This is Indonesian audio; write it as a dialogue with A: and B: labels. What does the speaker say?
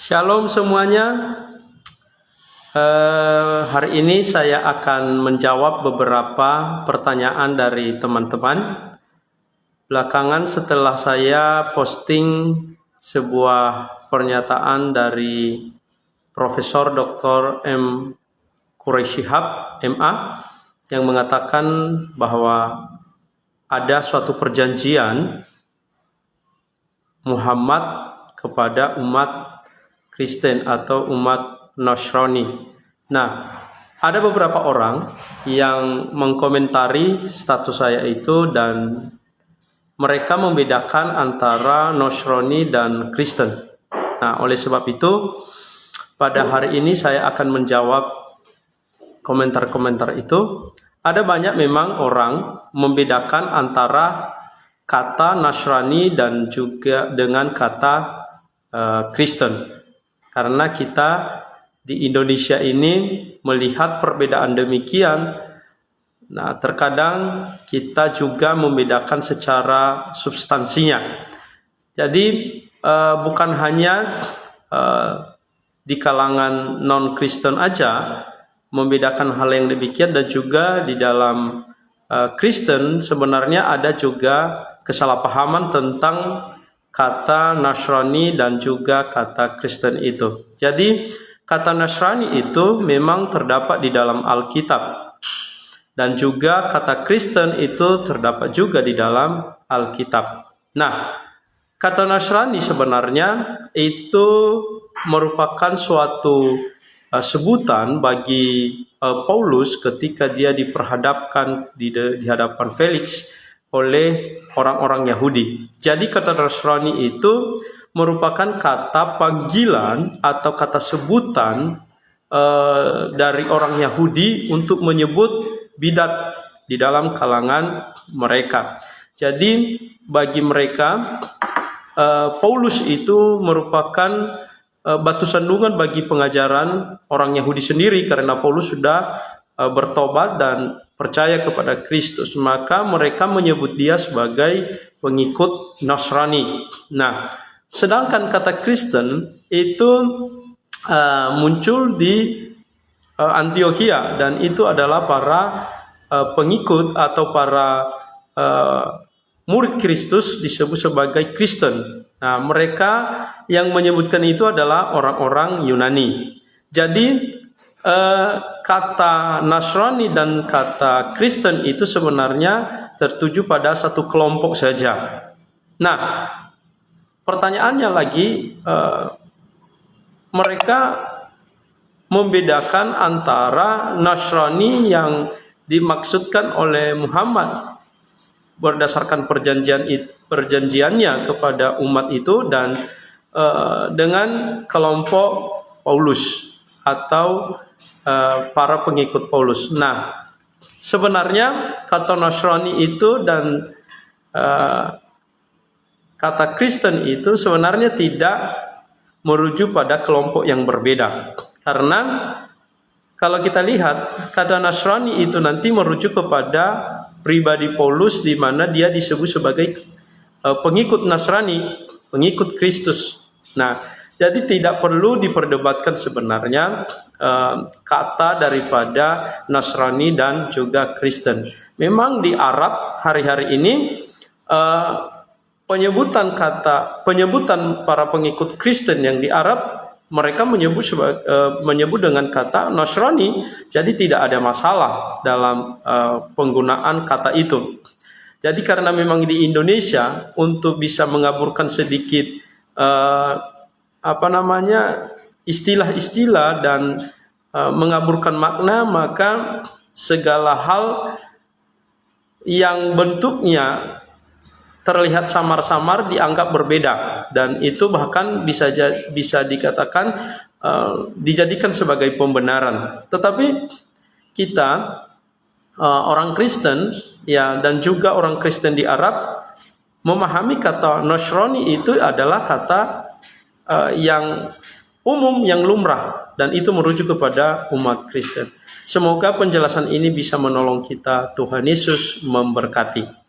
A: Shalom semuanya. Hari ini saya akan menjawab beberapa pertanyaan dari teman-teman. Belakangan setelah saya posting sebuah pernyataan dari Profesor Dr. M. Quraisy Shihab, MA, yang mengatakan bahwa ada suatu perjanjian Muhammad kepada umat Kristen atau umat Nasrani. Nah, ada beberapa orang yang mengkomentari status saya itu dan mereka membedakan antara Nasrani dan Kristen. Nah, oleh sebab itu, pada hari ini saya akan menjawab komentar-komentar itu. Ada banyak memang orang membedakan antara kata Nasrani dan juga dengan kata Kristen. Karena kita di Indonesia ini melihat perbedaan demikian, nah terkadang kita juga membedakan secara substansinya. Jadi bukan hanya di kalangan non-Kristen aja membedakan hal yang demikian, dan juga di dalam Kristen sebenarnya ada juga kesalahpahaman tentang kata Nasrani dan juga kata Kristen itu. Jadi kata Nasrani itu memang terdapat di dalam Alkitab, dan juga kata Kristen itu terdapat juga di dalam Alkitab. Nah, kata Nasrani sebenarnya itu merupakan suatu sebutan bagi Paulus ketika dia diperhadapkan di hadapan Felix oleh orang-orang Yahudi. Jadi kata Nasrani itu merupakan kata panggilan atau kata sebutan dari orang Yahudi untuk menyebut bidat di dalam kalangan mereka. Jadi bagi mereka Paulus itu merupakan batu sandungan bagi pengajaran orang Yahudi sendiri, karena Paulus sudah bertobat dan percaya kepada Kristus, maka mereka menyebut dia sebagai pengikut Nasrani. Nah, sedangkan kata Kristen itu muncul di Antiokhia, dan itu adalah para pengikut atau para murid Kristus disebut sebagai Kristen. Nah, mereka yang menyebutkan itu adalah orang-orang Yunani. Jadi kata Nasrani dan kata Kristen itu sebenarnya tertuju pada satu kelompok saja. Nah, pertanyaannya lagi, mereka membedakan antara Nasrani yang dimaksudkan oleh Muhammad berdasarkan perjanjiannya kepada umat itu dan dengan kelompok Paulus atau para pengikut Paulus. Nah, sebenarnya kata Nasrani itu dan kata Kristen itu sebenarnya tidak merujuk pada kelompok yang berbeda. Karena kalau kita lihat, kata Nasrani itu nanti merujuk kepada pribadi Paulus, di mana dia disebut sebagai pengikut Nasrani, pengikut Kristus. Nah, jadi tidak perlu diperdebatkan sebenarnya kata daripada Nasrani dan juga Kristen. Memang di Arab hari-hari ini penyebutan para pengikut Kristen yang di Arab, mereka menyebut dengan kata Nasrani. Jadi tidak ada masalah dalam penggunaan kata itu. Jadi karena memang di Indonesia untuk bisa mengaburkan sedikit istilah-istilah dan mengaburkan makna, maka segala hal yang bentuknya terlihat samar-samar dianggap berbeda, dan itu bahkan bisa dikatakan dijadikan sebagai pembenaran. Tetapi kita orang Kristen ya, dan juga orang Kristen di Arab memahami kata Nasrani itu adalah kata yang umum, yang lumrah, dan itu merujuk kepada umat Kristen. Semoga penjelasan ini bisa menolong kita. Tuhan Yesus memberkati.